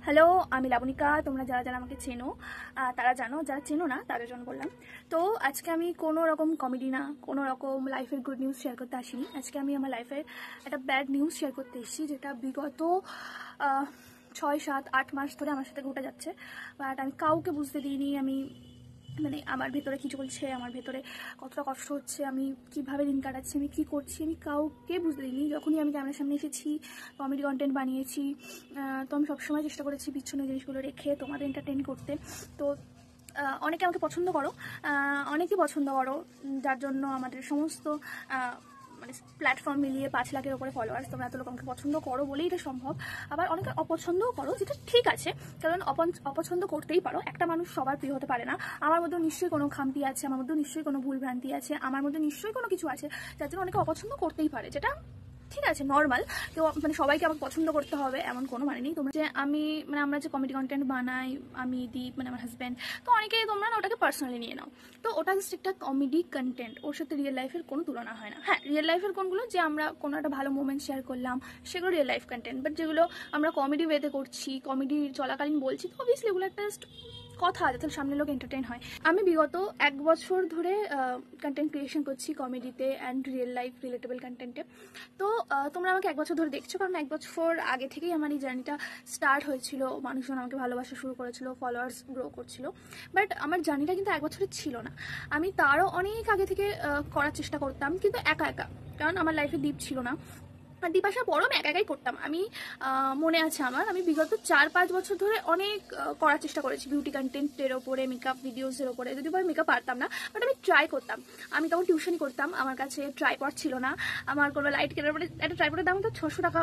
Hello, আমি লাবণিকা। তোমরা যারা যারা আমাকে চেনো তারা জানো, যারা চেনো না তাদের জন্য বললাম। তো আজকে আমি কোনো রকম কমেডি না, কোনো রকম লাইফের গুড নিউজ শেয়ার করতে আসিনি। আজকে আমি আমার লাইফের একটা ব্যাড নিউজ শেয়ার করতে এসেছি, যেটা বিগত 6, 7, 8 মাস ধরে আমার সাথে ঘটে যাচ্ছে। বাট আমি কাউকে বুঝতে দিইনি আমি আমার ভেতরে কি চলছে, আমার ভেতরে কতটা কষ্ট হচ্ছে, আমি কিভাবে দিন কাটাচ্ছি, আমি কি করছি, আমি কাউকে বুঝতে দিইনি। যখনই আমি ক্যামেরার সামনে এসেছি, কমেডি কন্টেন্ট বানিয়েছি, তো আমি সবসময় চেষ্টা করেছি পিছনে জিনিসগুলো রেখে তোমাদের এন্টারটেইন করতে। তো অনেকে আমাকে পছন্দ করো, অনেকেই পছন্দ করো, যার জন্য আমাদের সমস্ত প্ল্যাটফর্ম মিলিয়ে 5 লাখের ওপরে ফলোয়ার্স। তোমরা এত লোক আমাকে পছন্দ করো বলেই এটা সম্ভব। আবার অনেকে অপছন্দও করো, যেটা ঠিক আছে, কারণ অপছন্দ করতেই পারো। একটা মানুষ সবার প্রিয় হতে পারে না। আমার মধ্যেও নিশ্চয়ই কোনো খামতি আছে, আমার মধ্যেও নিশ্চয়ই কোনো ভুল ভ্রান্তি আছে, আমার মধ্যে নিশ্চয়ই কোনো কিছু আছে যার জন্য অনেকে অপছন্দ করতেই পারে, যেটা ঠিক আছে, নর্মাল। কেউ সবাইকে আমাকে পছন্দ করতে হবে এমন কোনো মানে নেই। তোমরা যে আমরা যে কমেডি কন্টেন্ট বানাই, আমি দীপ আমার হাজব্যান্ড, তো অনেকে তোমরা না ওটাকে পার্সোনালি নিয়ে নাও। তো ওটা জাস্ট একটা কমেডি কন্টেন্ট, ওর সাথে রিয়েল লাইফের কোনো তুলনা হয় না। হ্যাঁ, রিয়েল লাইফের কোনগুলো যে আমরা কোনো একটা ভালো মোমেন্ট শেয়ার করলাম, সেগুলো রিয়েল লাইফ কন্টেন্ট। বাট যেগুলো আমরা কমেডি ওয়েতে করছি, কমেডি চলাকালীন বলছি, তো অবভিয়াসলি এগুলো একটা জাস্ট কথা, যাতে সামনে লোক এন্টারটেইন হয়। আমি বিগত 1 বছর ধরে কন্টেন্ট ক্রিয়েশন করছি কমেডিতে অ্যান্ড রিয়েল লাইফ রিলেটেবল কন্টেন্টে। তো তোমরা আমাকে 1 বছর ধরে দেখছো, কারণ 1 বছর আগে থেকেই আমার এই জার্নিটা স্টার্ট হয়েছিল। মানুষজন আমাকে ভালোবাসা শুরু করেছিল, ফলোয়ার্স গ্রো করছিল। বাট আমার জার্নিটা কিন্তু 1 বছরের ছিল না। আমি তারও অনেক আগে থেকে করার চেষ্টা করতাম, কিন্তু একা একা, কারণ আমার লাইফে দীপ ছিল না। আর দীপ আসার পরও আমি একা একাই করতাম। মনে আছে আমি বিগত 4-5 বছর ধরে অনেক করার চেষ্টা করেছি বিউটি কন্টেন্টের ওপরে, মেকআপ ভিডিওসের ওপরে। যদি আমি মেকআপ পারতাম না, বাট আমি ট্রাই করতাম। আমি তখন টিউশনই করতাম, আমার কাছে ট্রাইপড ছিল না। আমার কোনো লাইট কেনার পরে একটা ট্রাইপডের দাম তো 600 টাকা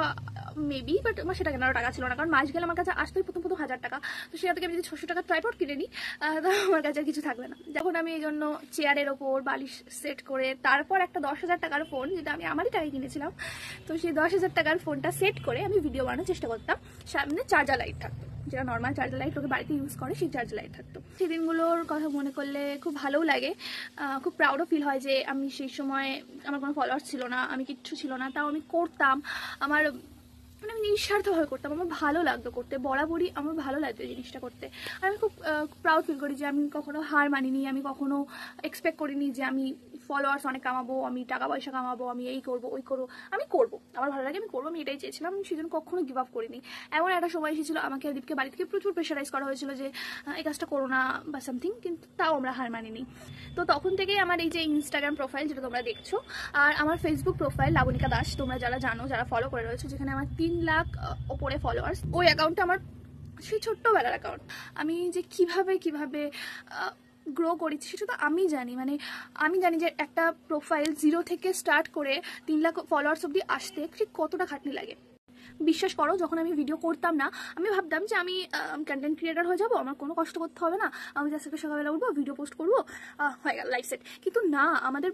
মেবি, বাট আমার সেটা কেনারও টাকা ছিল না, কারণ মাস গেলে আমার কাছে আসতেই প্রথম 1000 টাকা। তো সেটা থেকে আমি যদি 600 টাকা ট্রাইপড কিনে নিই, তো আমার কাছে আর কিছু থাকবে না। যখন আমি এই জন্য চেয়ারের ওপর বালিশ সেট করে, তারপর একটা 10,000 টাকার ফোন, যেটা আমি আমারই টাকায় কিনেছিলাম, তো সেই 10,000 টাকার ফোনটা সেট করে আমি ভিডিও বানানোর চেষ্টা করতাম। সামনে চার্জার লাইট থাকতো, যেটা নর্মাল চার্জার লাইট লোকে বাড়িতে ইউজ করে, সেই চার্জার লাইট থাকতো। সেই দিনগুলোর কথা মনে করলে খুব ভালোও লাগে, খুব প্রাউডও ফিল হয় যে আমি সেই সময়, আমার কোনো ফলোয়ার্স ছিল না, আমি কিচ্ছু ছিল না, তাও আমি করতাম। আমি নিঃস্বার্থভাবে করতাম, আমার ভালো লাগতো করতে, বরাবরই আমার ভালো লাগতো এই জিনিসটা করতে। আমি খুব প্রাউড ফিল করি যে আমি কখনো হার মানিনি, আমি কখনো এক্সপেক্ট করিনি যে আমি ফলোয়ার্স অনেক কামাবো, আমি টাকা পয়সা কামাবো, আমি এই করবো ওই করবো। আমি করবো, আমার ভালো লাগে, আমি করবো, আমি এটাই চেয়েছিলাম। আমি সেজন্য কখনো গিভ আপ করিনি। এমন একটা সময় এসেছিল, আমাকে দীপকে বাড়ি থেকে প্রচুর প্রেশারাইজ করা হয়েছিল যে এই কাজটা করো না বা সামথিং, কিন্তু তাও আমরা হার মানিনি। তো তখন থেকেই আমার এই যে ইনস্টাগ্রাম প্রোফাইল, যেটা তোমরা দেখছো, আর আমার ফেসবুক প্রোফাইল লাবণিকা দাস, তোমরা যারা জানো, যারা ফলো করে রয়েছে, যেখানে আমার 3 লাখ ওপরে ফলোয়ার্স, ওই অ্যাকাউন্টটা আমার সেই ছোট্টবেলার অ্যাকাউন্ট। আমি যে কিভাবে গ্রো করেছি সেটা তো আমি জানি। আমি জানি যে একটা প্রোফাইল 0 থেকে স্টার্ট করে 3 লাখ ফলোয়ার্স অব্দি আসতে ঠিক কতটা খাটনি লাগে। বিশ্বাস করো, যখন আমি ভিডিও করতাম না, আমি ভাবতাম যে আমি কন্টেন্ট ক্রিয়েটার হয়ে যাবো, আমার কোনো কষ্ট করতে হবে না, আমি জাস্ট একটা সকালবেলা উঠবো, ভিডিও পোস্ট করবো, হয়ে গেল, লাইফ সেট। কিন্তু না, আমাদের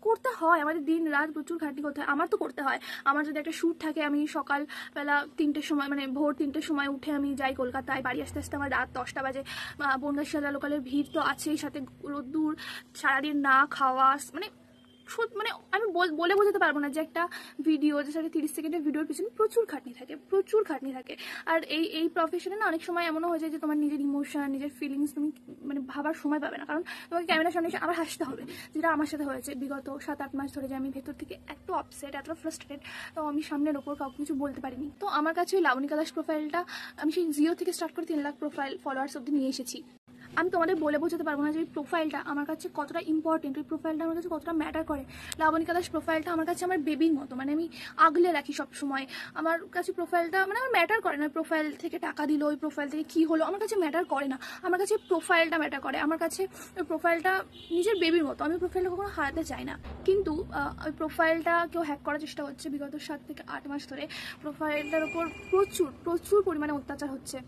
করতে হয়, আমাদের দিন রাত প্রচুর খাটনি করতে হয়। আমার তো করতে হয়। আমার যদি একটা শ্যুট থাকে, আমি সকালবেলা 3টের সময়, ভোর 3টের সময় উঠে আমি যাই কলকাতায়, বাড়ি আসতে আসতে আমার রাত 10টা বাজে। বনগাছিয়া লোকালের ভিড় তো আছেই, সাথে রোদ্দুর, সারাদিন না খাওয়া, আমি বলে বোঝাতে পারবো না যে একটা ভিডিও, যে 30 সেকেন্ডের ভিডিওর পিছনে প্রচুর খাটনি থাকে। আর এই প্রফেশনে না অনেক সময় এমনও হয়ে যায় যে তোমার নিজের ইমোশন, নিজের ফিলিংস তুমি ভাবার সময় পাবে না, কারণ তোমাকে ক্যামেরার সামনে এসে আবার হাসতে হবে, যেটা আমার সাথে হয়েছে বিগত 7-8 মাস ধরে, যে আমি ভেতর থেকে এত আপসেট, এত ফ্রাস্ট্রেটেড, তো আমি সামনের ওপর কাউকে কিছু বলতে পারিনি। তো আমার কাছে ওই লাবণিকা দাস প্রোফাইলটা আমি সেই 0 থেকে স্টার্ট করে 3 লাখ ফলোয়ার্স অব্দি নিয়ে এসেছি। আমি তোমাদের বলে বোঝাতে পারবো না যে এই প্রোফাইলটা আমার কাছে কতটা ইম্পর্টেন্ট, ওই প্রোফাইলটা আমার কাছে কতটা ম্যাটার করে। লাবণিকা দাস প্রোফাইলটা আমার কাছে আমার বেবির মতো, আমি আগলে রাখি সব সময়। আমার কাছে প্রোফাইলটা আমার ম্যাটার করে না, প্রোফাইল থেকে টাকা দিল, ওই প্রোফাইল থেকে কী হলো, আমার কাছে ম্যাটার করে না। আমার কাছে প্রোফাইলটা ম্যাটার করে, আমার কাছে ওই প্রোফাইলটা নিজের বেবির মতো। আমি প্রোফাইলটা কখনো হারাতে চাই না। কিন্তু ওই প্রোফাইলটা কেউ হ্যাক করার চেষ্টা করছে বিগত 7 থেকে 8 মাস ধরে। প্রোফাইলটার ওপর প্রচুর পরিমাণে অত্যাচার হচ্ছে।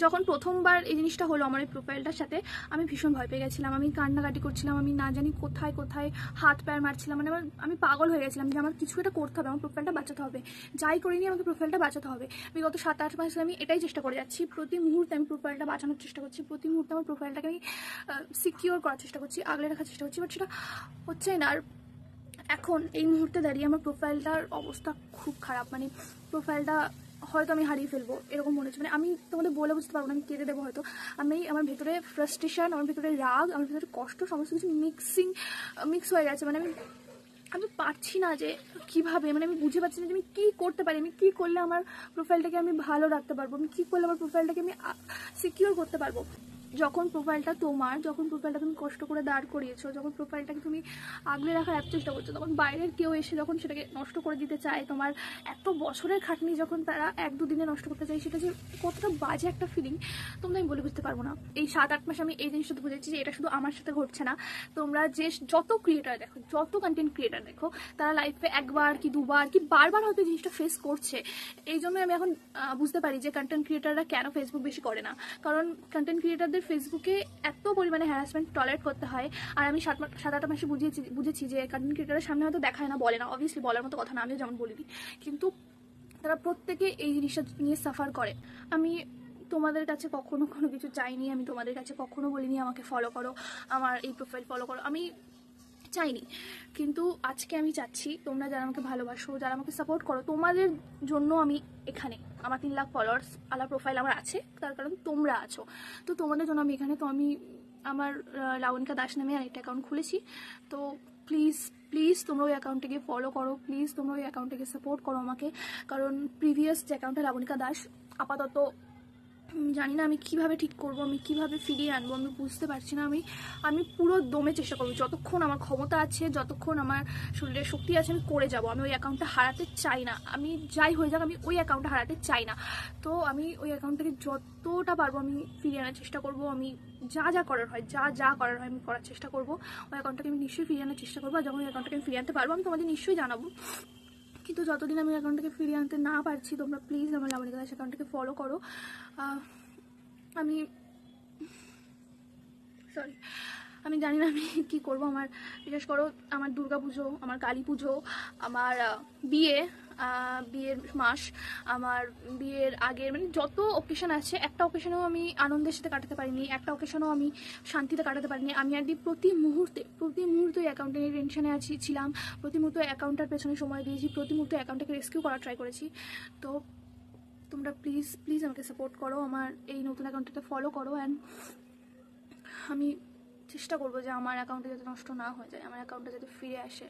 যখন প্রথমবার এই জিনিসটা হলো আমার এই প্রোফাইলটার সাথে, আমি ভীষণ ভয় পেয়ে গেছিলাম, আমি কান্নাকাটি করছিলাম, আমি না জানি কোথায় হাত পায়ে মারছিলাম, আমি পাগল হয়ে গেছিলাম যে আমার কিছু একটা করতে হবে, আমার প্রোফাইলটা বাঁচাতে হবে, যাই করিনি আমাকে প্রোফাইলটা বাঁচাতে হবে। বিগত 7-8 মাস আমি এটাই চেষ্টা করে যাচ্ছি, প্রতি মুহূর্তে আমি প্রোফাইলটা বাঁচানোর চেষ্টা করছি, প্রতি মুহূর্তে আমার প্রোফাইলটাকে আমি সিকিওর করার চেষ্টা করছি, আগলে রাখার চেষ্টা করছি, বাট সেটা হচ্ছে না। আর এখন এই মুহূর্তে দাঁড়িয়ে আমার প্রোফাইলটার অবস্থা খুব খারাপ, প্রোফাইলটা হয়তো আমি হারিয়ে ফেলবো এরকম মনে হচ্ছে। মানে আমি তোমাদের বলে বুঝতে পারবো না, আমি কেঁদে দেবো হয়তো। আমি আমার ভেতরে ফ্রাস্ট্রেশন, আমার ভেতরে রাগ, আমার ভেতরে কষ্ট সমস্ত কিছু মিক্স হয়ে গেছে। মানে আমি পারছি না যে কিভাবে, মানে আমি বুঝে পাচ্ছি না যে আমি কী করতে পারি, আমি কী করলে আমার প্রোফাইলটাকে আমি ভালো রাখতে পারবো, আমি কী করলে আমার প্রোফাইলটাকে আমি সিকিউর করতে পারবো। যখন প্রোফাইলটা তুমি কষ্ট করে দাঁড় করিয়েছো, যখন প্রোফাইলটাকে তুমি আগলে রাখার এত চেষ্টা করছো, তখন বাইরের কেউ এসে যখন সেটাকে নষ্ট করে দিতে চায়, তোমার এত বছরের খাটনি যখন তারা 1-2 দিনে নষ্ট করতে চায়, সেটা যে কতটা বাজে একটা ফিলিং তোমরা আমি বলে বুঝতে পারবো না। এই 7-8 মাস আমি এই জিনিসটা বুঝেছি যে এটা শুধু আমার সাথে ঘটছে না। তোমরা যে যত ক্রিয়েটার দেখো, যত কন্টেন্ট ক্রিয়েটার দেখো, তারা লাইফে একবার কি দুবার কি বারবার হয়তো জিনিসটা ফেস করছে। এই জন্য আমি এখন বুঝতে পারি যে কন্টেন্ট ক্রিয়েটাররা কেন ফেসবুক বেশি করে না। কারণ কন্টেন্ট ক্রিয়েটারদের ফেসবুকে এত পরিমাণে হ্যারাসমেন্ট টলারেট করতে হয়। আর আমি 7-8 মাসে বুঝেছি যে কন্টেন্ট ক্রিয়েটারের সামনে হয়তো দেখায় না, বলে না, অবভিয়াসলি বলার মতো কথা না, আমিও যেমন বলিনি, কিন্তু তারা প্রত্যেকে এই জিনিসটা নিয়ে সাফার করে। আমি তোমাদের কাছে কখনো কোনো কিছু চাইনি, আমি তোমাদের কাছে কখনো বলিনি আমাকে ফলো করো, আমার এই প্রোফাইল ফলো করো, আমি চাইনি। কিন্তু আজকে আমি চাচ্ছি তোমরা যারা আমাকে ভালোবাসো, যারা আমাকে সাপোর্ট করো, তোমাদের জন্য আমি এখানে। আমার 3 লাখ ফলোয়ার্স আলা প্রোফাইল আমার আছে, তার কারণ তোমরা আছো। তো তোমাদের জন্য আমি এখানে। তো আমি আমার লাবণিকা দাস নামে আরেকটা অ্যাকাউন্ট খুলেছি। তো প্লিজ প্লিজ তোমরা ওই অ্যাকাউন্টটাকে ফলো করো, প্লিজ তোমরা ওই অ্যাকাউন্টটাকে সাপোর্ট করো আমাকে। কারণ প্রিভিয়াস যে অ্যাকাউন্টটা লাবণিকা দাস, আপাতত জানি না আমি কিভাবে ঠিক করব, আমি কিভাবে ফিরিয়ে আনবো, আমি বুঝতে পারছি না। আমি পুরো দমে চেষ্টা করবো, যতক্ষণ আমার ক্ষমতা আছে, যতক্ষণ আমার শরীরের শক্তি আছে, আমি করে যাব। আমি ওই অ্যাকাউন্টটা হারাতে চাই না, আমি যাই হয়ে যাক আমি ওই অ্যাকাউন্টটা হারাতে চাই না। তো আমি ওই অ্যাকাউন্টটাকে যতটা পারবো আমি ফিরিয়ে আনার চেষ্টা করব। আমি যা করার হয়, যা করার হয় আমি করার চেষ্টা করবো। ওই অ্যাকাউন্টটাকে আমি নিশ্চয়ই ফিরিয়ে আনার চেষ্টা করবো। আর যখন ওই অ্যাকাউন্টটাকে আমি ফিরিয়ে আনতে পারবো আমি তোমাদের নিশ্চয়ই জানাবো। কিন্তু যতদিন আমি অ্যাকাউন্টটাকে ফিরিয়ে আনতে না পারছি, তোমরা প্লিজ আমার লাবণিকা দাস অ্যাকাউন্টটাকে ফলো করো। আমি জানি না আমি কি করব। আমার বিশেষ করো আমার দুর্গা পুজো, আমার কালী পুজো, আমার বিয়ের মাস, আমার বিয়ের আগের, মানে যত অকেশন আছে, একটা অকেশনেও আমি আনন্দের সাথে কাটাতে পারিনি, একটা অকেশনেও আমি শান্তিতে কাটাতে পারিনি। আমি আর প্রতি মুহূর্তে অ্যাকাউন্টে নিয়ে টেনশনে ছিলাম, প্রতি মুহূর্তে অ্যাকাউন্টের পেছনে সময় দিয়েছি, প্রতি মুহূর্তে অ্যাকাউন্টটাকে রেস্কিউ করার ট্রাই করেছি। তো তোমরা প্লিজ প্লিজ আমাকে সাপোর্ট করো, আমার এই নতুন অ্যাকাউন্টটাতে ফলো করো। অ্যান্ড আমি চেষ্টা করবো যে আমার অ্যাকাউন্টে যাতে নষ্ট না হয়ে যায়, আমার অ্যাকাউন্টে যাতে ফিরে আসে।